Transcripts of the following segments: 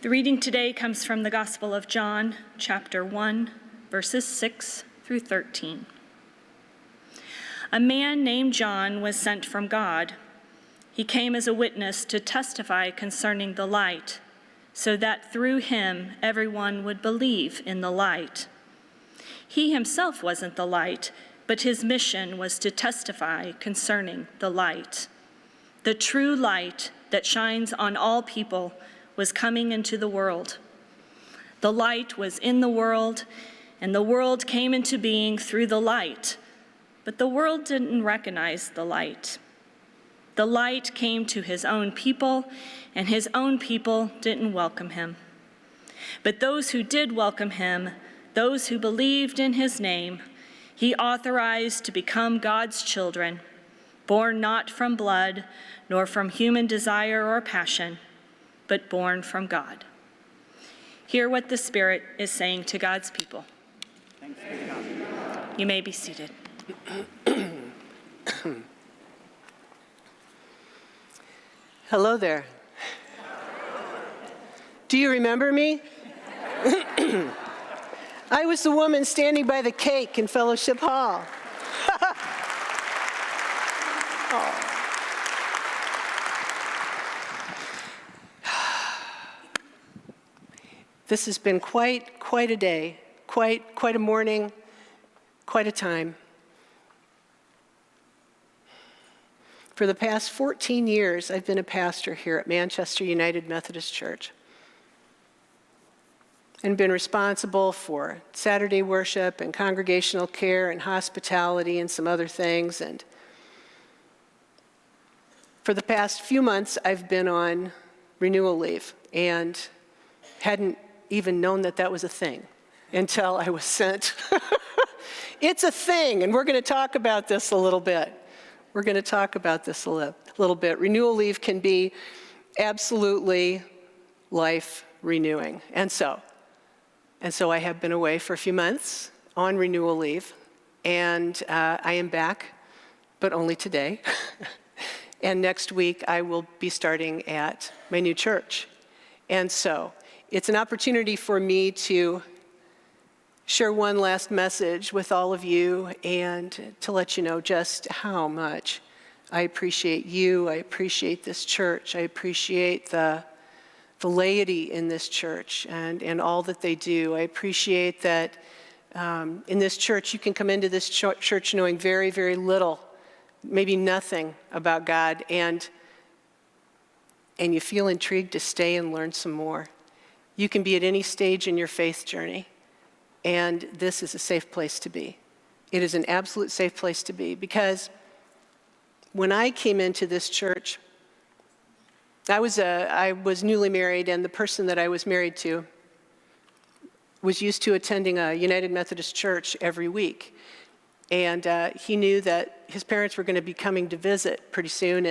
The reading today comes from the Gospel of John, chapter 1, verses 6 through 13. A man named John was sent from God. He came as a witness to testify concerning the light, so that through him everyone would believe in the light. He himself wasn't the light, but his mission was to testify concerning the light. The true light that shines on all people was coming into the world. The light was in the world, and the world came into being through the light, but the world didn't recognize the light. The light came to his own people, and his own people didn't welcome him. But those who did welcome him, those who believed in his name, he authorized to become God's children, born not from blood, nor from human desire or passion, but born from God. Hear what the Spirit is saying to God's people. Thanks be to God. You may be seated. Hello there. Do you remember me? I was the woman standing by the cake in Fellowship Hall. Oh. This has been quite a day, quite a morning, quite a time. For the past 14 years, I've been a pastor here at Manchester United Methodist Church and been responsible for Saturday worship and congregational care and hospitality and some other things. And for the past few months, I've been on renewal leave and hadn't even known that that was a thing until I was sent. It's a thing, and we're going to talk about this a little bit. We're going to talk about this a little bit. Renewal leave can be absolutely life renewing. And so I have been away for a few months on renewal leave, and I am back, but only today. And next week I will be starting at my new church. And so it's an opportunity for me to share one last message with all of you and to let you know just how much I appreciate you. I appreciate this church. I appreciate the laity in this church and all that they do. I appreciate that in this church you can come into this church knowing very, very little, maybe nothing about God, and you feel intrigued to stay and learn some more. You can be at any stage in your faith journey, and this is a safe place to be. It is an absolute safe place to be, because when I came into this church, I was newly married, and the person that I was married to was used to attending a United Methodist church every week. And he knew that his parents were going to be coming to visit pretty soon,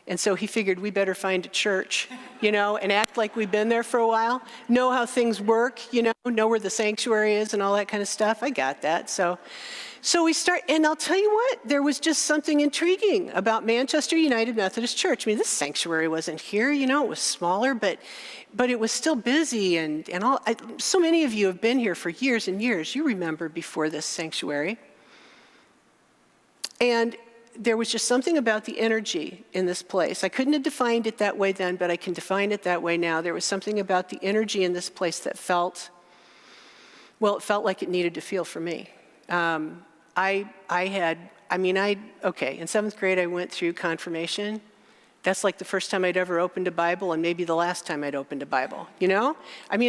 and so he figured we better find a church, and act like we've been there for a while, know how things work, know where the sanctuary is and all that kind of stuff. I got that. So we start, and I'll tell you what, there was just something intriguing about Manchester United Methodist Church. I mean, this sanctuary wasn't here, it was smaller, but it was still busy, and all. So many of you have been here for years and years. You remember before this sanctuary. And there was just something about the energy in this place. I couldn't have defined it that way then, but I can define it that way now. There was something about the energy in this place that felt like it needed to feel for me. In 7th grade I went through confirmation. That's like the first time I'd ever opened a Bible, and maybe the last time I'd opened a Bible, I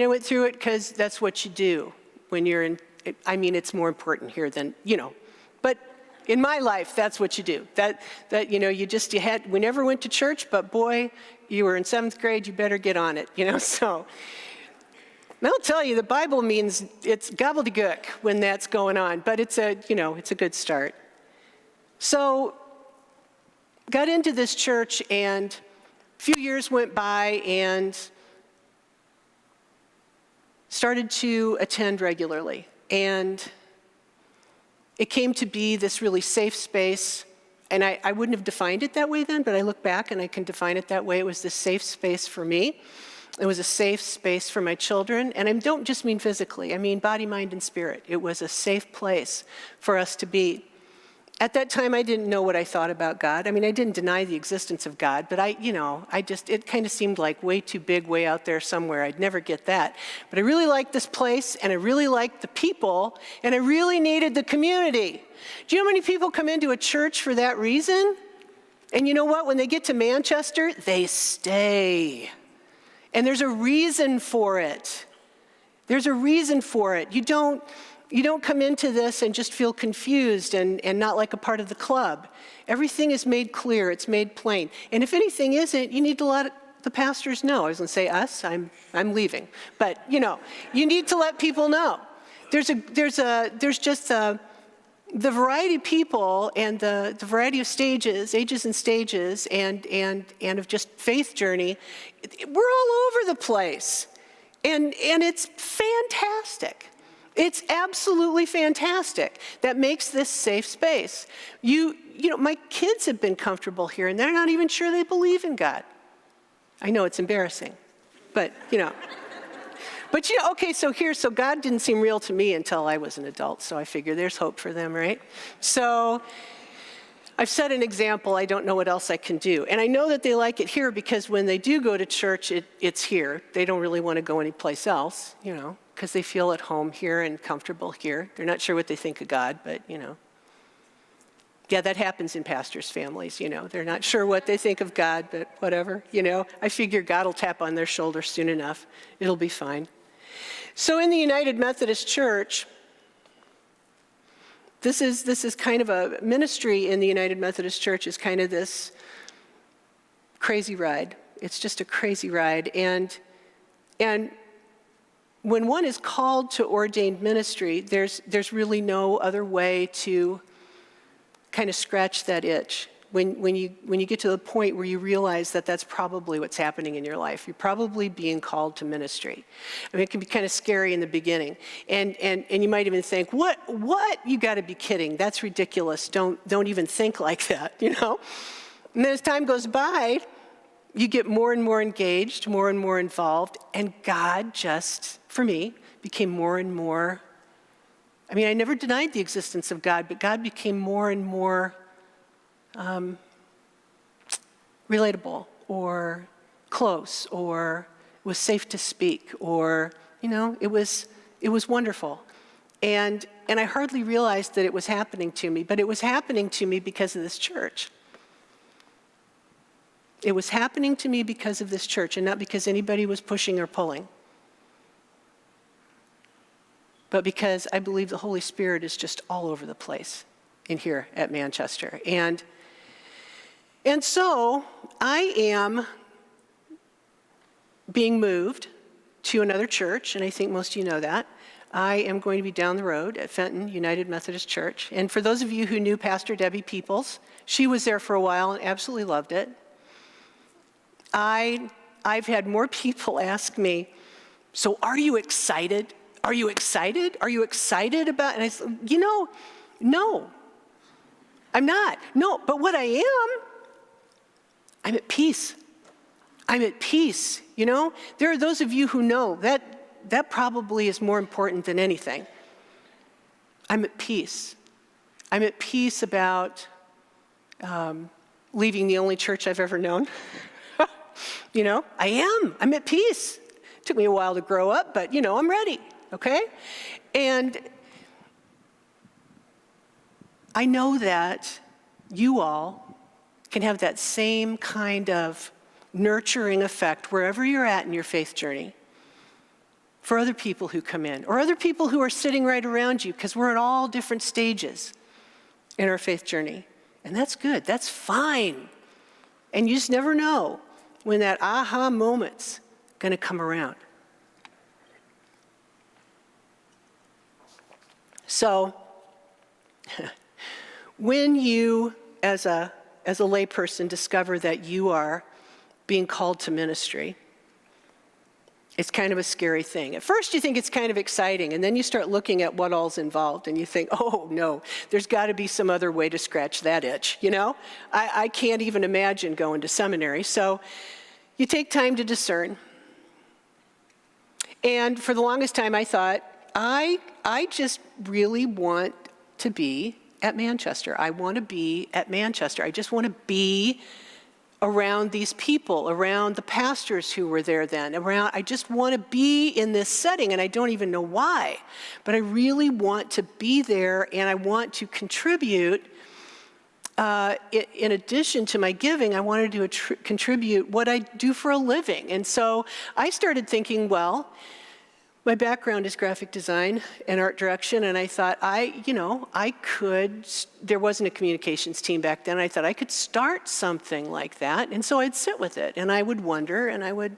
went through it because that's what you do when you're in, it's more important here than, but in my life, that's what you do. We never went to church, but boy, you were in 7th grade, you better get on it, so. And I'll tell you, the Bible means it's gobbledygook when that's going on, but it's a good start. So, got into this church, and a few years went by, and started to attend regularly. And it came to be this really safe space, and I wouldn't have defined it that way then, but I look back and I can define it that way. It was this safe space for me. It was a safe space for my children, and I don't just mean physically, I mean body, mind, and spirit. It was a safe place for us to be. At that time, I didn't know what I thought about God. I mean, I didn't deny the existence of God, but it kind of seemed like way too big, way out there somewhere. I'd never get that. But I really liked this place, and I really liked the people, and I really needed the community. Do you know how many people come into a church for that reason? And you know what? When they get to Manchester, they stay. And there's a reason for it. There's a reason for it. You don't come into this and just feel confused and not like a part of the club. Everything is made clear, it's made plain. And if anything isn't, you need to let the pastors know. I was gonna say us, I'm leaving. But you need to let people know. There's just the variety of people and the variety of ages and stages and of just faith journey. We're all over the place. And it's fantastic. It's absolutely fantastic. That makes this safe space. My kids have been comfortable here, and they're not even sure they believe in God. I know it's embarrassing, but okay, so God didn't seem real to me until I was an adult, so I figure there's hope for them, right? So I've set an example. I don't know what else I can do. And I know that they like it here because when they do go to church, it's here. They don't really want to go anyplace else, because they feel at home here and comfortable here. They're not sure what they think of God, but, Yeah, that happens in pastors' families, They're not sure what they think of God, but whatever, I figure God will tap on their shoulder soon enough. It'll be fine. So in the United Methodist Church, this is kind of a ministry in the United Methodist Church is kind of this crazy ride. It's just a crazy ride. And when one is called to ordained ministry, there's really no other way to kind of scratch that itch. When you get to the point where you realize that that's probably what's happening in your life, you're probably being called to ministry. I mean, it can be kind of scary in the beginning, and you might even think, what? You got to be kidding! That's ridiculous. Don't even think like that, And then as time goes by, you get more and more engaged, more and more involved, and God just, for me, became more and more. I mean, I never denied the existence of God, but God became more and more relatable or close or was safe to speak or, it was wonderful. And I hardly realized that it was happening to me, but it was happening to me because of this church. It was happening to me because of this church and not because anybody was pushing or pulling. But because I believe the Holy Spirit is just all over the place in here at Manchester. And so I am being moved to another church, and I think most of you know that. I am going to be down the road at Fenton United Methodist Church. And for those of you who knew Pastor Debbie Peoples, she was there for a while and absolutely loved it. I've had more people ask me, so are you excited? Are you excited? Are you excited about? And I said, no, I'm not. No, but what I am, I'm at peace. I'm at peace, There are those of you who know that probably is more important than anything. I'm at peace. I'm at peace about leaving the only church I've ever known. I am. I'm at peace. It took me a while to grow up, but, I'm ready. Okay? And I know that you all can have that same kind of nurturing effect wherever you're at in your faith journey for other people who come in or other people who are sitting right around you, because we're at all different stages in our faith journey. And that's good. That's fine. And you just never know when that aha moment's going to come around. So, when you, as a layperson, discover that you are being called to ministry, it's kind of a scary thing. At first, you think it's kind of exciting, and then you start looking at what all's involved, and you think, oh, no, there's got to be some other way to scratch that itch, I can't even imagine going to seminary. So, you take time to discern. And for the longest time, I thought, I just really want to be at Manchester. I want to be at Manchester. I just want to be around these people, around the pastors who were there then, I just want to be in this setting, and I don't even know why. But I really want to be there, and I want to contribute. In addition to my giving, I wanted to contribute what I do for a living. And so I started thinking, well, my background is graphic design and art direction, and I thought I could, there wasn't a communications team back then, I thought I could start something like that. And so I'd sit with it, and I would wonder, and I would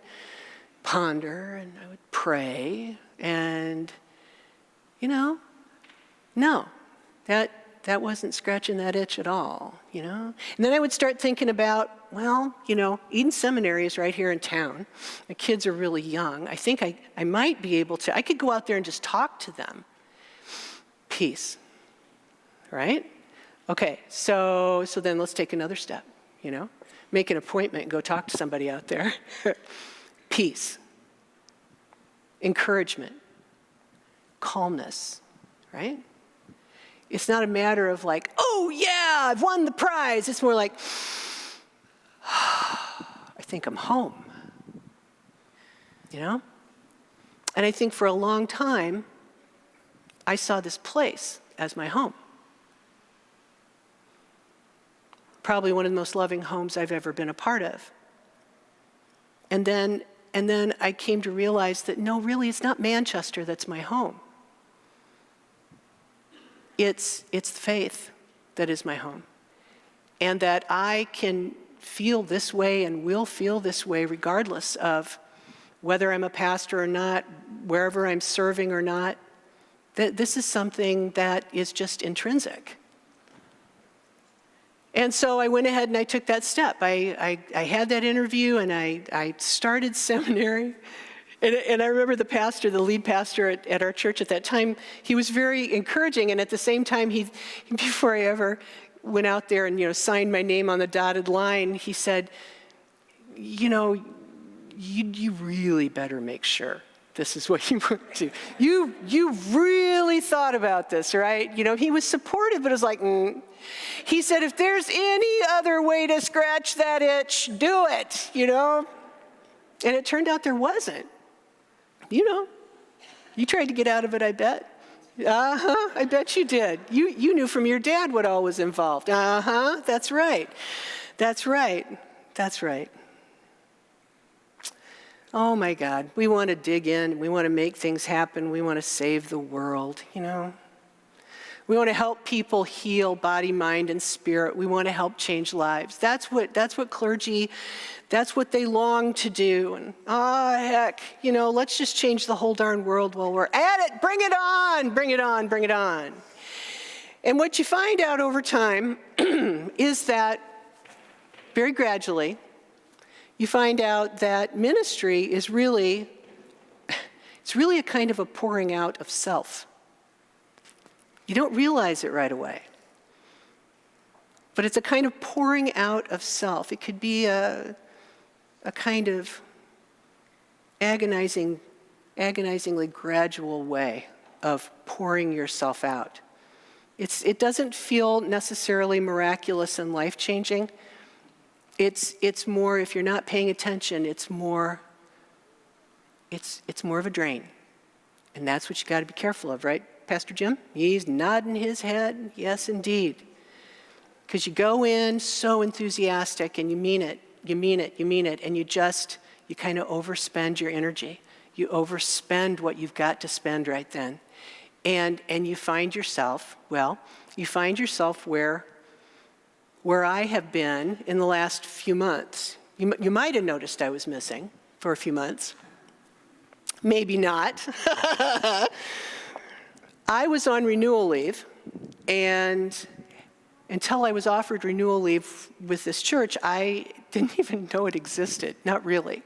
ponder, and I would pray, and, no, that wasn't scratching that itch at all, And then I would start thinking about, Eden Seminary is right here in town. The kids are really young. I think I might be able to, I could go out there and just talk to them. Peace, right? Okay, so then let's take another step, Make an appointment and go talk to somebody out there. Peace, encouragement, calmness, right? It's not a matter of like, oh yeah, I've won the prize. It's more like, I think I'm home. And I think for a long time, I saw this place as my home. Probably one of the most loving homes I've ever been a part of. And then I came to realize that no, really, it's not Manchester that's my home. It's faith that is my home. And that I can feel this way and will feel this way regardless of whether I'm a pastor or not, wherever I'm serving or not. That this is something that is just intrinsic. And so I went ahead and I took that step. I had that interview and I started seminary. And I remember the lead pastor at our church at that time, he was very encouraging. And at the same time, before I ever went out there and, signed my name on the dotted line, he said, you really better make sure this is what you want to do. You really thought about this, right? He was supportive, but it was like, He said, if there's any other way to scratch that itch, do it, And it turned out there wasn't. You tried to get out of it, I bet. I bet you did. You knew from your dad what all was involved. That's right. Oh my God, we want to dig in, we want to make things happen, we want to save the world, We want to help people heal body, mind, and spirit. We want to help change lives. That's what clergy, that's what they long to do. And heck, let's just change the whole darn world while we're at it. Bring it on, bring it on, bring it on. And what you find out over time is that very gradually, you find out that ministry is really a kind of a pouring out of self. You don't realize it right away. But it's a kind of pouring out of self. It could be a kind of agonizingly gradual way of pouring yourself out. It doesn't feel necessarily miraculous and life-changing. It's more, if you're not paying attention, it's more of a drain. And that's what you got to be careful of, right, Pastor Jim? He's nodding his head. Yes, indeed. Because you go in so enthusiastic and you mean it, and you kind of overspend your energy. You overspend what you've got to spend right then. And you find yourself where I have been in the last few months. You might have noticed I was missing for a few months. Maybe not. I was on renewal leave, and until I was offered renewal leave with this church, I didn't even know it existed, not really.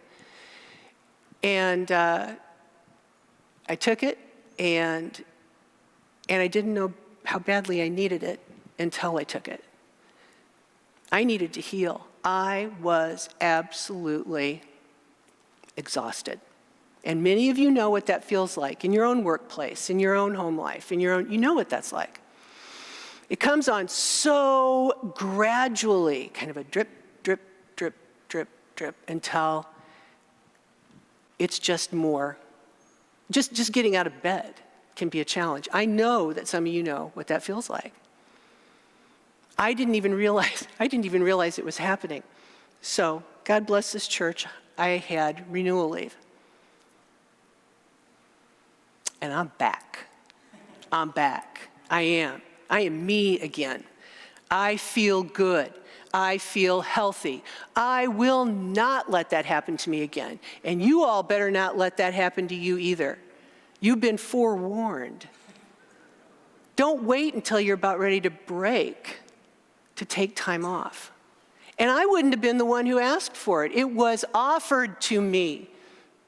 And I took it, and I didn't know how badly I needed it until I took it. I needed to heal. I was absolutely exhausted. And many of you know what that feels like in your own workplace, in your own home life, you know what that's like. It comes on so gradually, kind of a drip, drip, drip, drip, drip, until it's just more. Just getting out of bed can be a challenge. I know that some of you know what that feels like. I didn't even realize it was happening. So, God bless this church, I had renewal leave. And I'm back. I am me again. I feel good. I feel healthy. I will not let that happen to me again. And you all better not let that happen to you either. You've been forewarned. Don't wait until you're about ready to break to take time off. And I wouldn't have been the one who asked for it. It was offered to me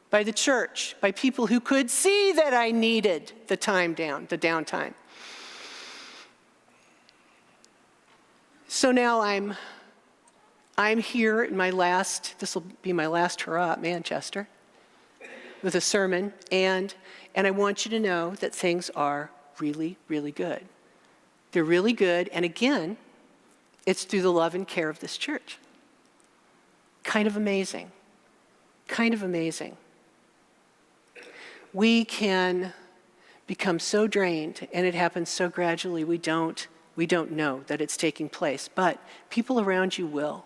by the church, by people who could see that I needed the downtime. So now I'm here in this will be my last hurrah at Manchester with a sermon, and I want you to know that things are really, really good. They're really good, and again, it's through the love and care of this church. Kind of amazing. We can become so drained, and it happens so gradually, we don't know that it's taking place, but people around you will.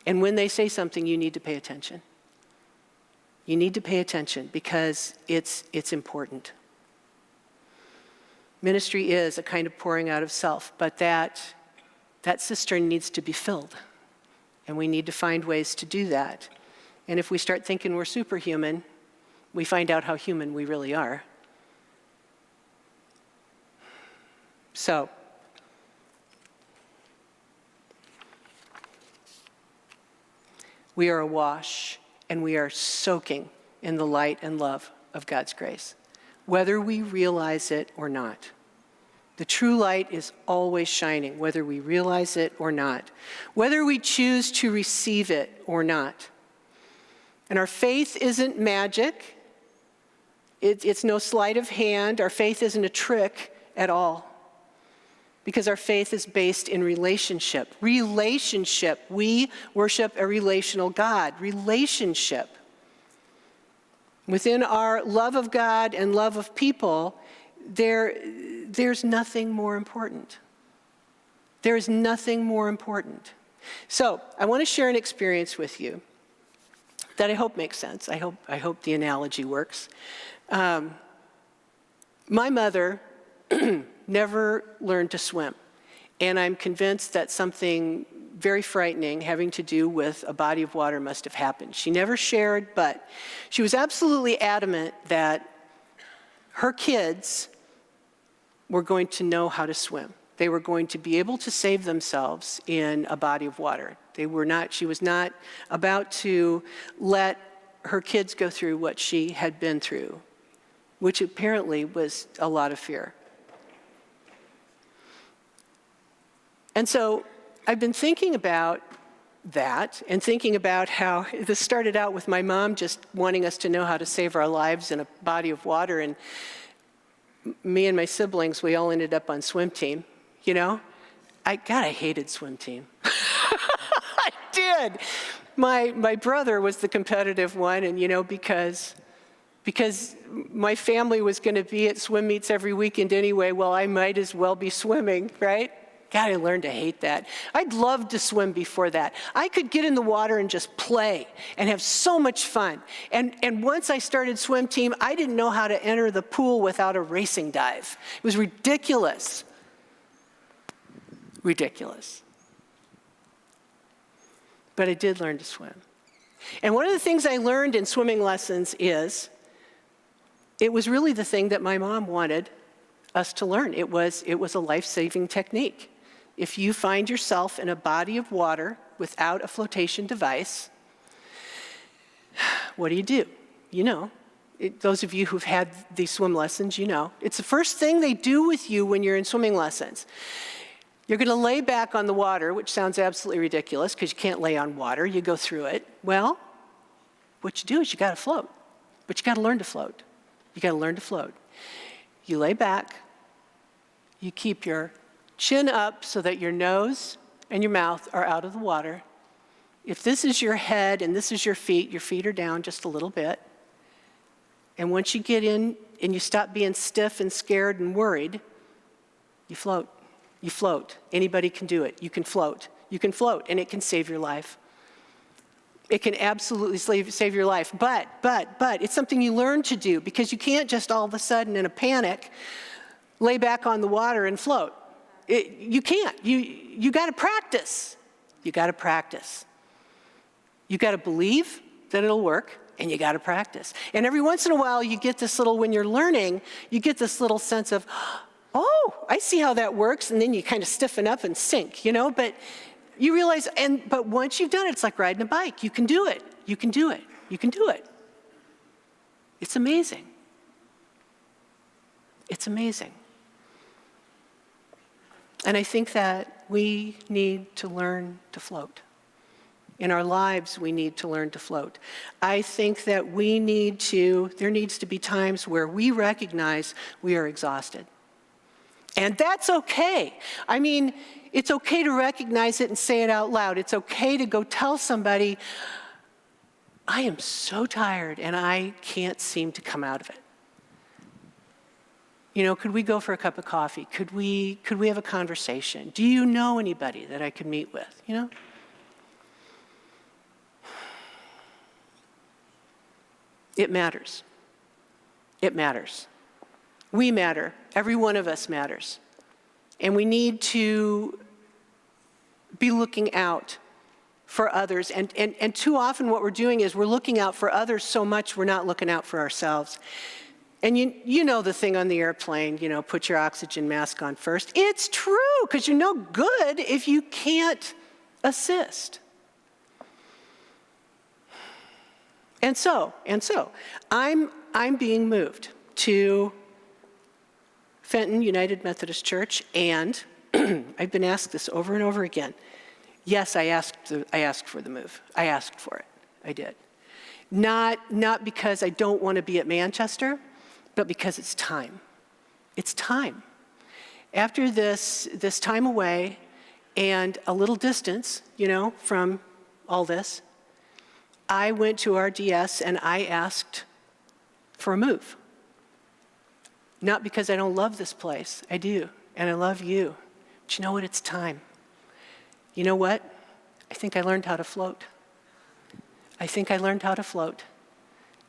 And when they say something, you need to pay attention. You need to pay attention because it's important. Ministry is a kind of pouring out of self, but that cistern needs to be filled. And we need to find ways to do that. And if we start thinking we're superhuman, we find out how human we really are. So, we are awash and we are soaking in the light and love of God's grace, whether we realize it or not. The true light is always shining, whether we realize it or not, whether we choose to receive it or not. And our faith isn't magic. It's no sleight of hand. Our faith isn't a trick at all, because our faith is based in relationship. Relationship. We worship a relational God. Relationship. Within our love of God and love of people, there's nothing more important. There is nothing more important. So I want to share an experience with you that I hope makes sense. I hope the analogy works. My mother never learned to swim, and I'm convinced that something very frightening having to do with a body of water must have happened. She never shared, but she was absolutely adamant that her kids were going to know how to swim. They were going to be able to save themselves in a body of water. She was not about to let her kids go through what she had been through, which apparently was a lot of fear. And so I've been thinking about that and thinking about how this started out with my mom just wanting us to know how to save our lives in a body of water, and me and my siblings, we all ended up on swim team, you know? I hated swim team. I did. My brother was the competitive one, and because my family was going to be at swim meets every weekend anyway, well, I might as well be swimming, right? God, I learned to hate that. I'd loved to swim before that. I could get in the water and just play and have so much fun. And once I started swim team, I didn't know how to enter the pool without a racing dive. It was ridiculous. Ridiculous. But I did learn to swim. And one of the things I learned in swimming lessons is it was really the thing that my mom wanted us to learn. It was a life-saving technique. If you find yourself in a body of water without a flotation device, what do? Those of you who've had these swim lessons, it's the first thing they do with you when you're in swimming lessons. You're going to lay back on the water, which sounds absolutely ridiculous because you can't lay on water. You go through it. Well, what you do is you got to float. but you got to learn to float. You got to learn to float. You lay back. You keep your chin up so that your nose and your mouth are out of the water. If this is your head and this is your feet are down just a little bit. And once you get in and you stop being stiff and scared and worried, you float. You float. Anybody can do it. You can float. You can float, and it can save your life. It can absolutely save your life. But it's something you learn to do, because you can't just all of a sudden in a panic lay back on the water and float. You can't. You got to practice. You got to practice. You got to believe that it'll work, and you got to practice. And every once in a while, you get this little, when you're learning, you get this little sense of, oh, I see how that works, and then you kind of stiffen up and sink, but you realize, but once you've done it, it's like riding a bike. You can do it. You can do it. You can do it. It's amazing. It's amazing. And I think that we need to learn to float. In our lives, we need to learn to float. I think that there needs to be times where we recognize we are exhausted. And that's okay. I mean, it's okay to recognize it and say it out loud. It's okay to go tell somebody, I am so tired and I can't seem to come out of it. Could we go for a cup of coffee? Could we have a conversation? Do you know anybody that I could meet with? It matters. It matters. We matter. Every one of us matters. And we need to be looking out for others. And too often what we're doing is we're looking out for others so much we're not looking out for ourselves. And you know the thing on the airplane, put your oxygen mask on first. It's true, because you're no good if you can't assist. And so, I'm being moved to Fenton United Methodist Church, and I've been asked this over and over again. Yes, I asked for the move. I asked for it. I did. Not because I don't want to be at Manchester, but because it's time. It's time. After this time away and a little distance, from all this, I went to RDS and I asked for a move. Not because I don't love this place. I do, and I love you. But you know what? It's time. You know what? I think I learned how to float. I think I learned how to float.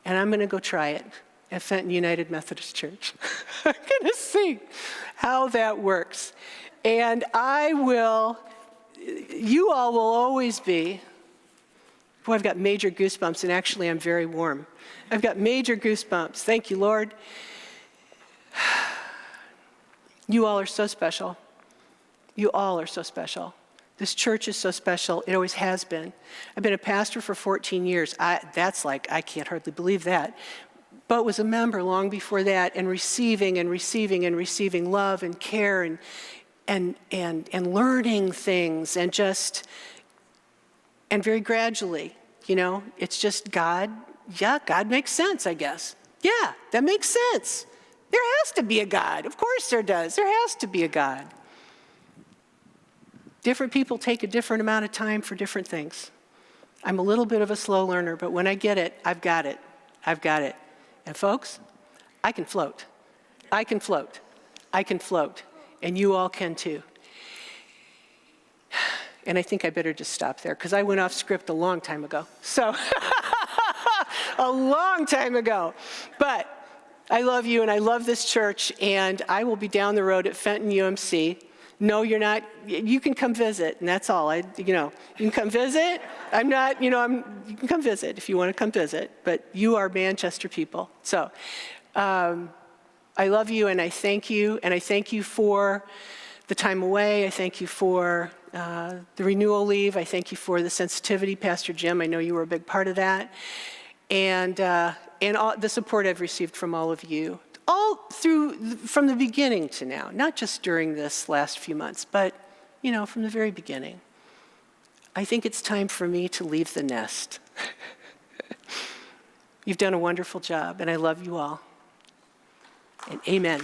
And I'm going to go try it at Fenton United Methodist Church. I'm going to see how that works. And you all will always be, boy, I've got major goosebumps, and actually I'm very warm. I've got major goosebumps. Thank you, Lord. You all are so special. You all are so special. This church is so special. It always has been. I've been a pastor for 14 years. I can't hardly believe that. But was a member long before that, and receiving love and care and learning things, and very gradually, it's just God. Yeah, God makes sense, I guess. Yeah, that makes sense. There has to be a God. Of course there does. There has to be a God. Different people take a different amount of time for different things. I'm a little bit of a slow learner, but when I get it, I've got it. I've got it. And folks, I can float. I can float. I can float. And you all can too. And I think I better just stop there, because I went off script a long time ago. So, a long time ago. But I love you, and I love this church, and I will be down the road at Fenton UMC. No, you're not. You can come visit, and that's all. You can come visit. I'm not, you can come visit if you want to come visit, but you are Manchester people. So, I love you, and I thank you, for the time away. I thank you for the renewal leave. I thank you for the sensitivity, Pastor Jim. I know you were a big part of that, and all the support I've received from all of you. All through, from the beginning to now, not just during this last few months, but, from the very beginning. I think it's time for me to leave the nest. You've done a wonderful job, and I love you all. And amen.